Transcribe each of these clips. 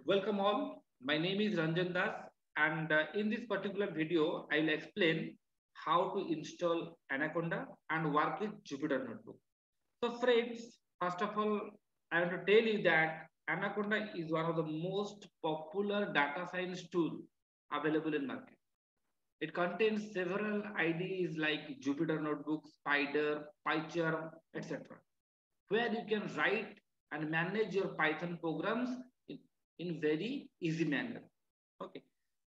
Welcome all. My name is Ranjan Das, and in this particular video, I will explain how to install Anaconda and work with Jupyter Notebook. So, friends, first of all, I want to tell you that Anaconda is one of the most popular data science tool available in market. It contains several IDEs like Jupyter Notebook, Spider, PyCharm, etc., where you can write and manage your Python programs in very easy manner. Okay,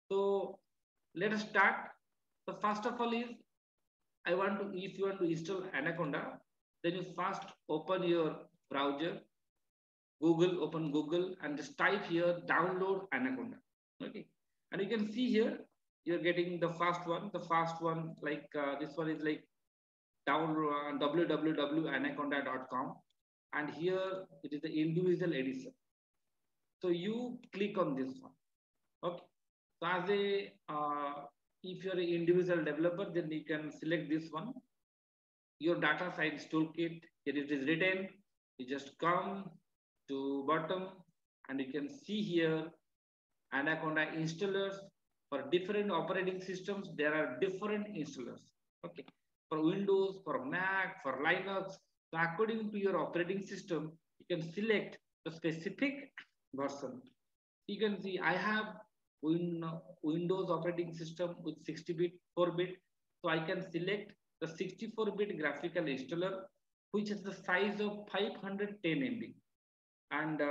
so let us start. So first of all is if you want to install Anaconda, then you first open your browser, open Google and just type here download Anaconda. Okay, and you can see here you're getting the first one. The first one like this one is like download www.anaconda.com, and here it is the individual edition. So you click on this one. Okay. So as a if you're an individual developer, then you can select this one. Your data science toolkit. Here it is written. You just come to bottom, and you can see here Anaconda installers for different operating systems. There are different installers. Okay. For Windows, for Mac, for Linux. So according to your operating system, you can select the specific version. You can see I have Windows operating system with 60-bit, 4-bit. So I can select the 64-bit graphical installer, which is the size of 510 MB. And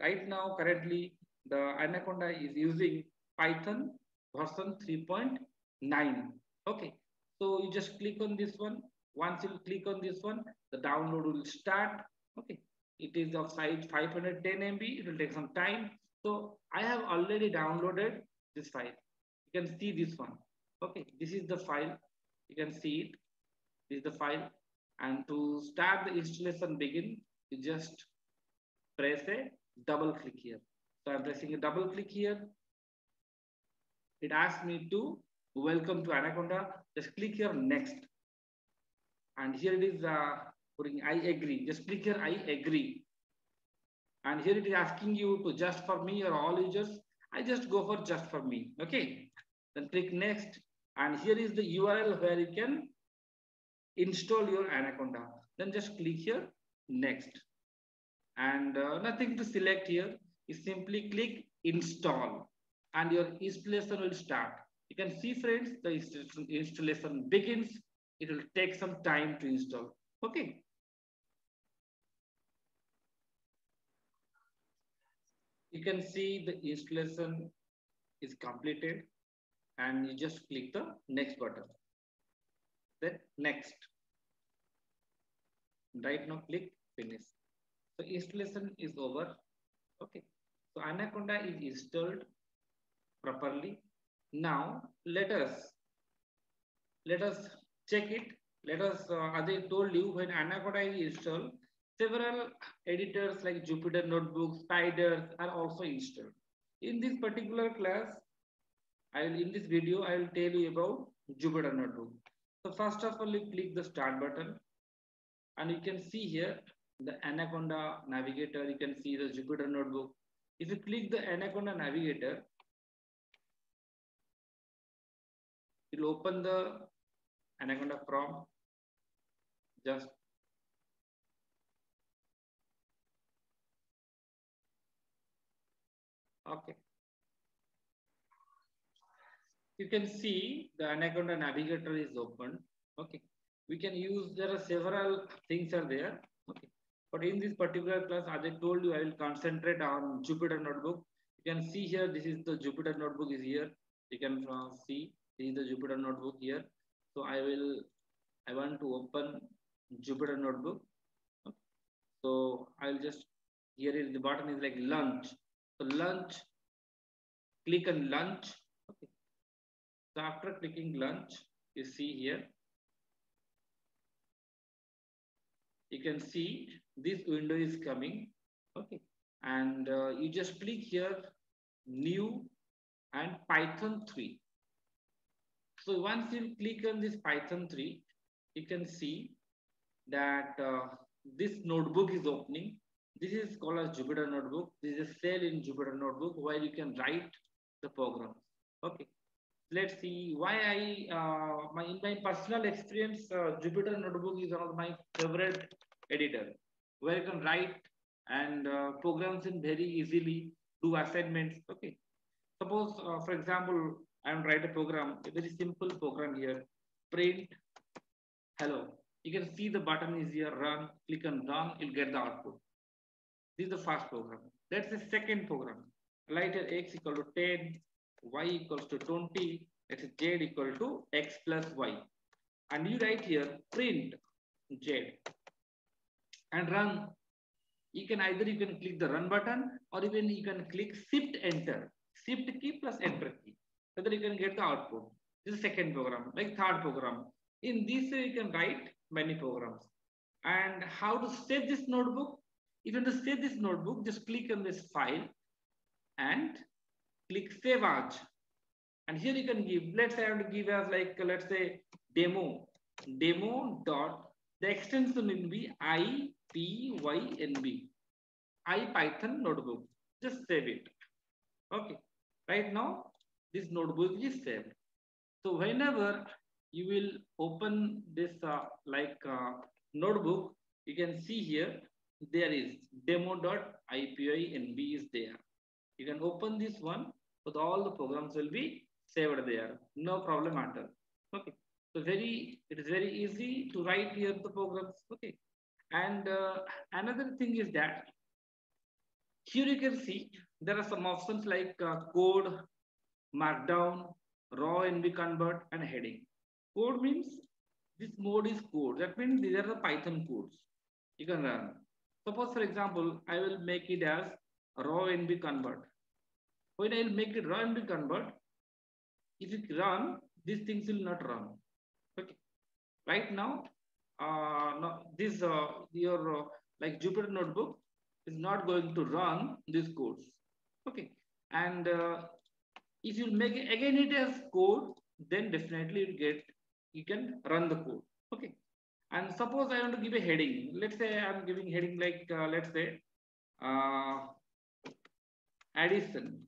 right now, currently, the Anaconda is using Python version 3.9. Okay, so you just click on this one. Once you click on this one, the download will start. Okay, it is of size 510 MB. It will take some time. So I have already downloaded this file. You can see this one. Okay, this is the file. You can see it. This is the file. And to start the installation begin, you just press a double click here. So I'm pressing a double click here. It asks me to welcome to Anaconda. Just click here next. And here it is putting I agree. Just click here I agree. And here it is asking you to just for me or all users. I just go for just for me. Okay. Then click next. And here is the URL where you can install your Anaconda. Then just click here next. And nothing to select here. You simply click install and your installation will start. You can see friends, the installation begins. It will take some time to install. Okay. You can see the installation is completed and you just click the next button. Then next. Right now click finish. So installation is over. Okay. So Anaconda is installed properly. Now let us check it. Let us, as I told you, when Anaconda is installed, several editors like Jupyter Notebook, Spiders are also installed. In this particular class, in this video, I will tell you about Jupyter Notebook. So first of all, you click the start button and you can see here the Anaconda navigator. You can see the Jupyter Notebook. If you click the Anaconda navigator, it will open the Anaconda prompt. Just okay. You can see the Anaconda navigator is open. Okay. We can use, there are several things are there. Okay. But in this particular class, as I told you, I will concentrate on Jupyter Notebook. You can see here, this is the Jupyter Notebook is here. You can see, this is the Jupyter Notebook here. So I want to open Jupyter Notebook. Okay. So I'll just, here is the button is like launch. So launch, click on launch. Okay. So after clicking launch, you see here, you can see this window is coming. Okay. And you just click here, new and Python 3. So once you click on this Python 3, you can see that this notebook is opening. This is called as Jupyter Notebook. This is a cell in Jupyter Notebook where you can write the program. Okay. Let's see why in my personal experience, Jupyter Notebook is one of my favorite editor where you can write and programs in very easily, do assignments. Okay. Suppose, for example, I am write a program, a very simple program here, print hello. You can see the button is here, run, click on run, you'll get the output. This is the first program. That's the second program. Write x equal to 10, y equals to 20, let's say z equal to x plus y. And you write here print z and run. You can click the run button or even you can click shift enter, shift key plus enter key, so that you can get the output. This is second program, like third program. In this way, you can write many programs. And how to save this notebook? If you want to save this notebook, just click on this file and click save as. And here you can give, let's say I want to give as like, let's say demo dot, the extension will be IPYNB, IPython notebook. Just save it. Okay. Right now, this notebook is saved. So whenever you will open this notebook, you can see here, there is demo.ipynb is there. You can open this one, so all the programs will be saved there. No problem at all. Okay. So it is very easy to write here the programs. Okay. And another thing is that here you can see there are some options like code, markdown, raw NB convert, and heading. Code means this mode is code. That means these are the Python codes you can run. Suppose, for example, I will make it as raw NB convert. When I will make it raw NB convert, if you run, these things will not run. Okay. Right now, this your like Jupyter Notebook is not going to run these codes. Okay. And if you make it again it as code, then definitely you can run the code. Okay. And suppose I want to give a heading. Let's say I'm giving heading like let's say uh, addition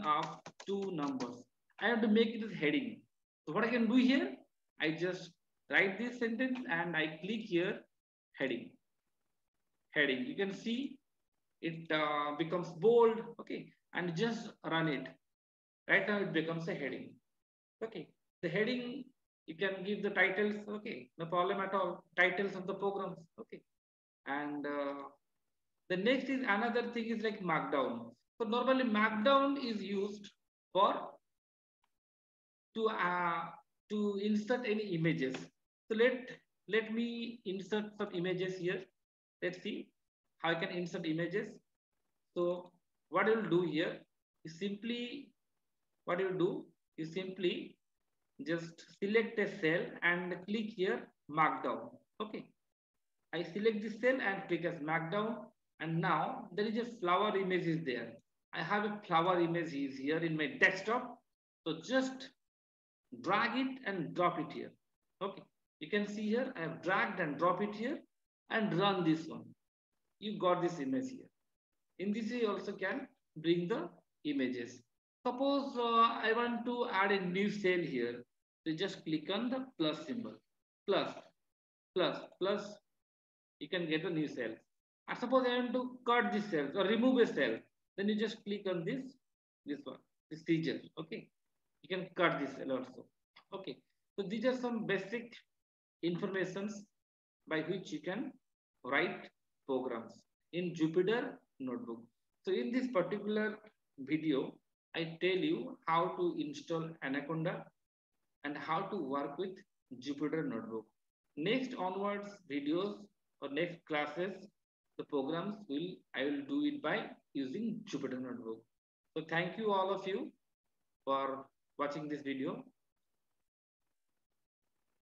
of two numbers. I have to make it as heading. So what I can do here, I just write this sentence and I click here heading. Heading. You can see it becomes bold. Okay, and just run it. Right now it becomes a heading. Okay, the heading you can give the titles. Okay, no problem at all. Titles of the programs. Okay, and the next is another thing is like markdown. So normally markdown is used for to insert any images. So let me insert some images here. Let's see how I can insert images. So what I will do here is simply what you do is simply just select a cell and click here markdown. Okay, I select this cell and click as markdown, and now there is a flower image is there. I have a flower image is here in my desktop. So just drag it and drop it here. Okay, you can see here I have dragged and drop it here and run this one. You got this image here. In this way you also can bring the images. Suppose I want to add a new cell here. So just click on the plus symbol. Plus, plus. You can get a new cell. And suppose I want to cut this cell or remove a cell. Then you just click on this one, this feature. Okay. You can cut this cell also. Okay. So these are some basic informations by which you can write programs in Jupyter Notebook. So in this particular video, I tell you how to install Anaconda and how to work with Jupyter Notebook. Next onwards videos or next classes, the programs I will do it by using Jupyter Notebook. So thank you all of you for watching this video.